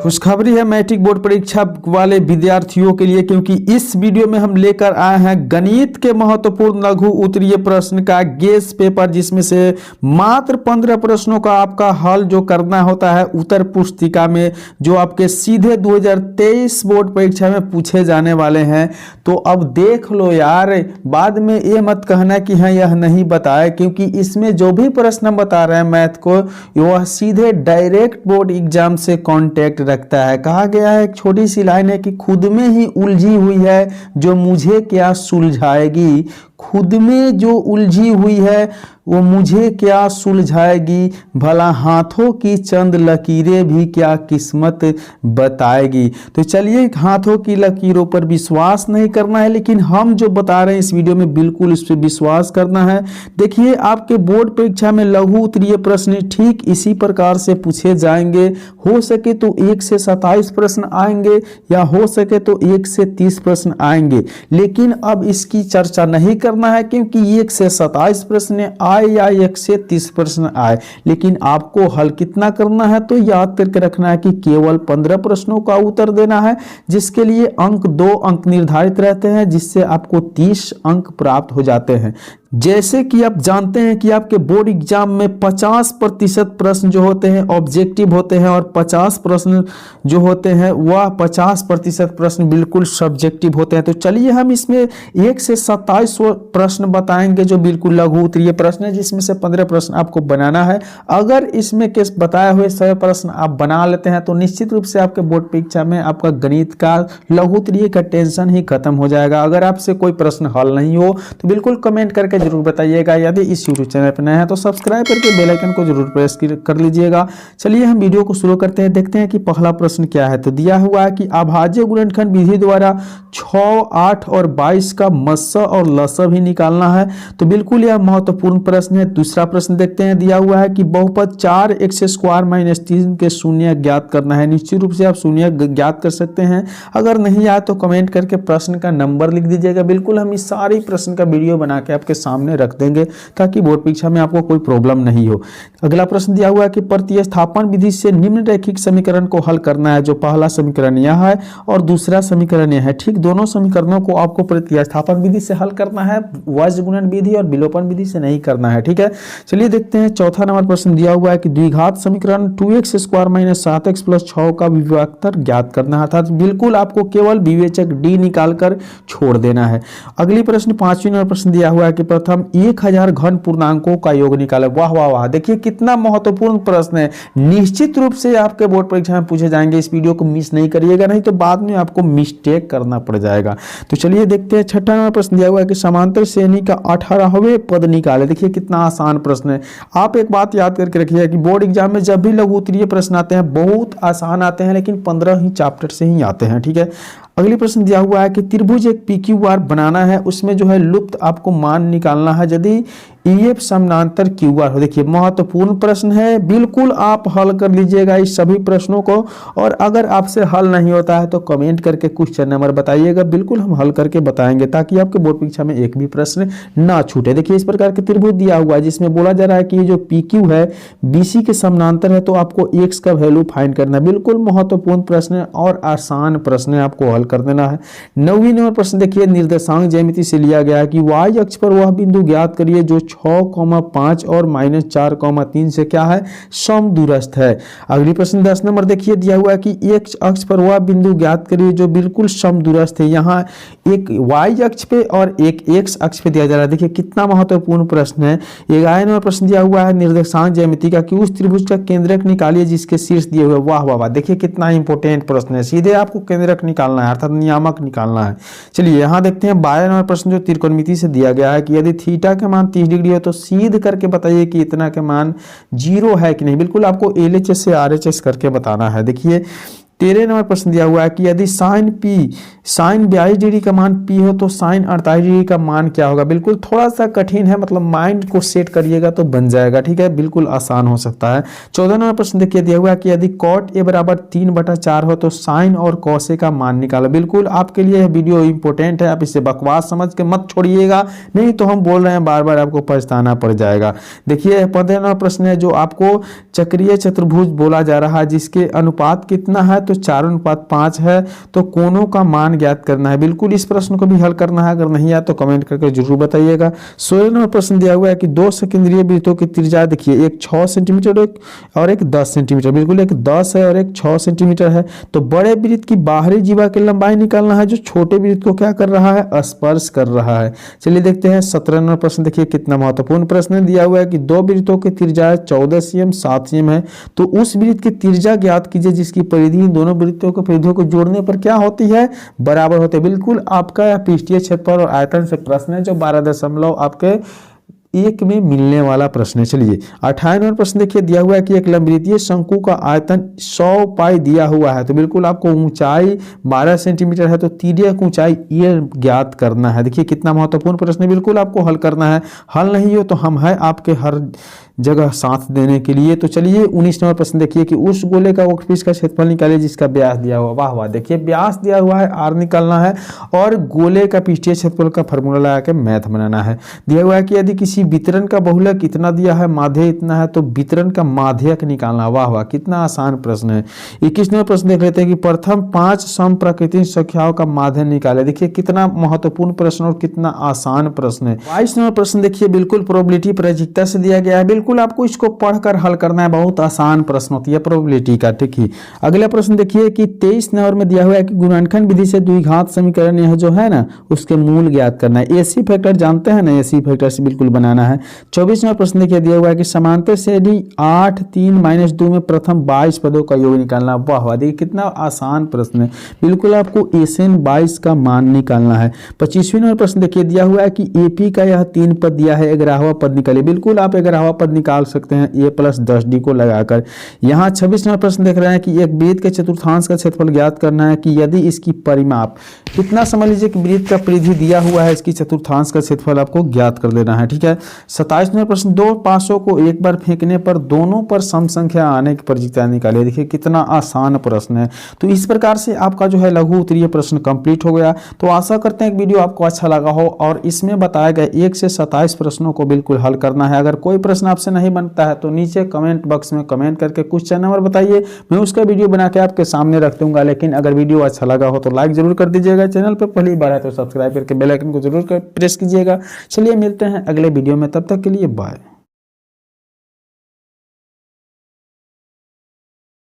खुशखबरी है matric board परीक्षा वाले विद्यार्थियों के लिए, क्योंकि इस वीडियो में हम लेकर आए हैं गणित के महत्वपूर्ण लघु उत्तरीय प्रश्न का गेस पेपर, जिसमें से मात्र 15 प्रश्नों का आपका हल जो करना होता है उत्तर पुस्तिका में, जो आपके सीधे 2023 बोर्ड परीक्षा में पूछे जाने वाले हैं। तो अब देख लो यार, बाद में ये मत कहना कि हाँ यह नहीं बताया, क्योंकि इसमें जो भी प्रश्न हम बता रहे हैं मैथ को, वह सीधे डायरेक्ट बोर्ड एग्जाम से कॉन्टेक्ट रखता है। कहा गया है, एक छोटी सी लाइन है कि खुद में ही उलझी हुई है जो मुझे क्या सुलझाएगी, खुद में जो उलझी हुई है वो मुझे क्या सुलझाएगी, भला हाथों की चंद लकीरें भी क्या किस्मत बताएगी। तो चलिए, हाथों की लकीरों पर विश्वास नहीं करना है, लेकिन हम जो बता रहे हैं इस वीडियो में बिल्कुल इस पर विश्वास करना है। देखिए, आपके बोर्ड परीक्षा में लघु उत्तरीय प्रश्न ठीक इसी प्रकार से पूछे जाएंगे। हो सके तो 1 से 27 प्रश्न आएंगे, या हो सके तो 1 से 30 प्रश्न आएंगे, लेकिन अब इसकी चर्चा नहीं करना है, क्योंकि 1 से 27 प्रश्न आए या 1 से 30 प्रश्न आए, लेकिन आपको हल कितना करना है तो याद करके रखना है कि केवल 15 प्रश्नों का उत्तर देना है, जिसके लिए 2 अंक निर्धारित रहते हैं, जिससे आपको 30 अंक प्राप्त हो जाते हैं। जैसे कि आप जानते हैं कि आपके बोर्ड एग्जाम में 50% प्रश्न जो होते हैं ऑब्जेक्टिव होते हैं, और 50 प्रश्न जो होते हैं वह 50% प्रश्न बिल्कुल सब्जेक्टिव होते हैं। तो चलिए, हम इसमें 1 से 27 प्रश्न बताएंगे जो बिल्कुल लघु उत्तरीय प्रश्न है, जिसमें से 15 प्रश्न आपको बनाना है। अगर इसमें के बताए हुए 100 प्रश्न आप बना लेते हैं तो निश्चित रूप से आपके बोर्ड परीक्षा में आपका गणित का लघु उत्तरीय का टेंशन ही खत्म हो जाएगा। अगर आपसे कोई प्रश्न हल नहीं हो तो बिल्कुल कमेंट करके जरूर बताइएगा। यदि इस यूट्यूब चैनल पर नए हैं तो सब्सक्राइब करके बेल आइकन को जरूर प्रेस कर लीजिएगा। चलिए, हम वीडियो को शुरू करते हैं, देखते हैं कि पहला प्रश्न क्या है। तो दिया हुआ है कि अभाज्य गुणनखंड विधि द्वारा 6, 8 और 22 का मस्सा और लसा भी निकालना है। तो बिल्कुल यह महत्वपूर्ण प्रश्न है। दूसरा प्रश्न देखते हैं, दिया हुआ है कि बहुपद 4x² - 3 के शून्य ज्ञात करना है। निश्चित रूप से आप शून्य ज्ञात कर सकते हैं। अगर नहीं आए तो कमेंट करके प्रश्न का नंबर लिख दीजिएगा। बिल्कुल हम इस सारी प्रश्न का वीडियो बना के आपके सामने रख देंगे, ताकि बोर्ड परीक्षा में आपको कोई प्रॉब्लम नहीं हो। अगला प्रश्न दिया हुआ है कि प्रतिस्थापन विधि से निम्न रैखिक समीकरण को हल करना है। जो पहला समीकरण यह है और दूसरा समीकरण यह है। ठीक, दोनों समीकरणों को आपको प्रतिस्थापन विधि से हल करना है, वज्र गुणन विधि और विलोपन विधि से नहीं करना है। ठीक है, चलिए देखते हैं। चौथा नंबर प्रश्न दिया हुआ है कि द्विघात समीकरण 2x² - 7x + 6 का विभक्तर ज्ञात करना है। अर्थात बिल्कुल आपको केवल विवेचक डी निकालकर छोड़ देना है। अगली प्रश्न 5वीं नंबर प्रश्न दिया हुआ है कि प्रथम 1000 घन पूर्णांकों का योग निकाले। वाह वाह वाह, देखिए कितना महत्वपूर्ण प्रश्न है। निश्चित रूप से आपके बोर्ड परीक्षा में पूछे जाएंगे। इस वीडियो को मिस नहीं करिएगा, नहीं तो बाद में आपको मिस्टेक करना पड़ जाएगा। तो चलिए देखते हैं। छठा नंबर प्रश्न दिया हुआ है कि समांतर श्रेणी का 18वें पद निकाले। देखिए कितना आसान प्रश्न है। आप एक बात याद करके रखिए कि बोर्ड एग्जाम में जब भी लघु उत्तरीय प्रश्न आते हैं बहुत आसान आते हैं, लेकिन 15 ही चैप्टर से ही आते हैं। ठीक है, अगली प्रश्न दिया हुआ है कि त्रिभुज एक PQR बनाना है, उसमें जो है लुप्त आपको मान निकालना है यदि EF समानांतर QR हो। देखिए महत्वपूर्ण प्रश्न है, बिल्कुल आप हल कर लीजिएगा इस सभी प्रश्नों को। और अगर आपसे हल नहीं होता है तो कमेंट करके क्वेश्चन नंबर बताइएगा, बिल्कुल हम हल करके बताएंगे, ताकि आपके बोर्ड परीक्षा में एक भी प्रश्न ना छूटे। देखिए इस प्रकार के त्रिभुज दिया हुआ है, जिसमें बोला जा रहा है कि ये जो PQ है BC के समानांतर है, तो आपको X का वैल्यू फाइंड करना है। बिल्कुल महत्वपूर्ण प्रश्न है और आसान प्रश्न है, आपको हल कर देना है। 9वीं नंबर प्रश्न देखिए, निर्देशांक ज्यामिति से लिया गया है कि Y अक्ष पर वह बिंदु ज्ञात करिए जो 6,5 और -4,3 से क्या है, समदूरस्थ है। अगली प्रश्न 10 नंबर देखिए, दिया हुआ है कि X अक्ष पर वह बिंदु ज्ञात करिए जो बिल्कुल समदूरस्थ है। यहाँ एक Y अक्ष पे और एक X अक्ष पे दिया जा रहा है। देखिए कितना महत्वपूर्ण प्रश्न है। 11 नंबर प्रश्न दिया हुआ है निर्देशांक ज्यामिति का कि उस त्रिभुज का केंद्रक निकालिए जिसके शीर्ष दिए हुए। वाह वाह वाह, देखिए कितना इंपॉर्टेंट प्रश्न है। सीधे आपको केंद्रक निकालना है, अर्थात नियामक निकालना है। चलिए यहाँ देखते हैं 12 नंबर प्रश्न जो त्रिकोणमिति से दिया गया है कि यदि थीटा के मान 30 डिग्री है तो सीध करके बताइए कि इतना के मान 0 है कि नहीं। बिल्कुल आपको LHS से RHS करके बताना है। देखिए 13 नंबर प्रश्न दिया हुआ है कि यदि साइन 42 डिग्री का मान P हो तो साइन 48 डिग्री का मान क्या होगा। बिल्कुल थोड़ा सा कठिन है, मतलब माइंड को सेट करिएगा तो बन जाएगा। ठीक है, बिल्कुल आसान हो सकता है। 14 नंबर प्रश्न देखिए, दिया हुआ है कि यदि cot A = 3/4 हो तो साइन और cos A का मान निकालो। बिल्कुल आपके लिए यह वीडियो इंपॉर्टेंट है, आप इसे बकवास समझ के मत छोड़िएगा, नहीं तो हम बोल रहे हैं बार बार आपको पछताना पड़ जाएगा। देखिए 15 नंबर प्रश्न है जो आपको चक्रीय चतुर्भुज बोला जा रहा है, जिसके अनुपात कितना है तो 4:5 है। तो कोणों का मान ज्ञात करना है। बिल्कुल इस प्रश्न को भी हल करना है, अगर नहीं आया तो कमेंट करके जरूर बताइएगा। 16 नंबर प्रश्न दिया हुआ है कि दो सकेंद्रीय वृत्तों की त्रिज्या देखिए, एक 6 सेंटीमीटर और एक 10 सेंटीमीटर। बिल्कुल एक 10 है और एक 6 सेंटीमीटर है। तो बड़े वृत्त की बाहरी जीवा की लंबाई निकालना है जो छोटे वृत्त को क्या कर रहा है, स्पर्श कर रहा है। चलिए देखते हैं 17 नंबर प्रश्न देखिए कितना महत्वपूर्ण प्रश्न दिया हुआ है कि दो वृत्तों की त्रिज्या 14 cm 7 cm है। तो उस वृत्त की त्रिज्या ज्ञात कीजिए जिसकी परिधि दोनों वृत्तों के परिधियों को जोड़ने पर क्या होती है, बराबर होते हैं। बिल्कुल आपका पृष्ठीय क्षेत्रफल और आयतन से प्रश्न है जो 12 आपके एक में मिलने वाला प्रश्न है। चलिए 28 नंबर प्रश्न देखिए दिया हुआ है कि एक लंबवृत्तीय शंकु का आयतन 100 पाई दिया हुआ है। तो बिल्कुल आपको ऊंचाई 12 सेंटीमीटर है, तो तिर्यक ऊंचाई ये ज्ञात करना है। देखिए कितना महत्वपूर्ण प्रश्न है, बिल्कुल आपको हल करना है। हल नहीं हो तो हम है आपके हर जगह साथ देने के लिए। तो चलिए 19 नंबर प्रश्न देखिए कि उस गोले का वक्रपृष्ठ का क्षेत्रफल निकालिए जिसका व्यास दिया हुआ। वाह वाह, देखिए व्यास दिया हुआ है, आर निकालना है और गोले का पृष्ठीय क्षेत्रफल का फार्मूला लगा के मैथ बनाना है। दिया हुआ है कि यदि किसी वितरण का बहुलक इतना दिया है, माध्य इतना है, तो वितरण का माध्यक निकालना। वाह वाह, कितना आसान प्रश्न है। 21 नंबर प्रश्न देख लेते हैं कि प्रथम 5 समप्राकृतिक संख्याओं का माध्य निकाले। देखिए कितना महत्वपूर्ण प्रश्न और कितना आसान प्रश्न है। 22 नंबर प्रश्न देखिए बिल्कुल प्रोबेबिलिटी प्रायिकता से दिया गया है। बिल्कुल आपको इसको पढ़कर हल करना है, बहुत आसान प्रश्न होती है प्रोबेबिलिटी का। ठीक है, अगला प्रश्न देखिए कि 23 नंबर में दिया हुआ है कि गुणनखंड विधि से द्विघात समीकरण यह जो है ना उसके मूल ज्ञात करना है। एसी फैक्टर जानते हैं ना, एसी फैक्टर से बिल्कुल बनाना है। 24 नंबर प्रश्न देखिए दिया हुआ है कि समांतर श्रेणी 8 3 -2 में प्रथम 22 पदों का योग निकालना। वाह वाह, देखिए कितना आसान प्रश्न है। बिल्कुल आपको एसएन 22 का मान निकालना है। 25वें नंबर प्रश्न देखिए दिया हुआ है कि एपी का यह 3 पद दिया है, 11वां पद निकालिए। बिल्कुल आप 11वां पद निकाल सकते हैं a + 10d को लगाकर। यहाँ 26 नंबर प्रश्न देख रहे हैं कि एक वृत्त के चतुर्थांश का क्षेत्रफल ज्ञात करना है कि यदि इसकी परिमाप, कितना समझ लीजिए कि वृत्त का परिधि दिया हुआ है, इसकी चतुर्थांश का क्षेत्रफल आपको ज्ञात कर लेना है। ठीक है, 27 नंबर प्रश्न दो पासों को एक बार फेंकने पर दोनों पर सम संख्या आने की प्रजिता निकालिए। देखिए कितना आसान प्रश्न है। तो इस प्रकार से आपका जो है लघु उत्तरीय प्रश्न कंप्लीट हो गया। तो आशा करते हैं कि वीडियो आपको अच्छा लगा हो और इसमें बताए गए 1 से 27 प्रश्नों को बिल्कुल हल करना है। अगर कोई प्रश्न आपसे नहीं बनता है तो नीचे कमेंट बॉक्स में कमेंट करके क्वेश्चन नंबर बताइए, मैं उसका वीडियो बना के आपके सामने रख दूंगा। लेकिन अगर वीडियो अच्छा लगा हो तो लाइक जरूर कर दीजिएगा, चैनल पर पहली बार है तो सब्सक्राइब करके बेल आइकन को जरूर प्रेस कीजिएगा। चलिए मिलते हैं अगले वीडियो में, तब तक के लिए बाय।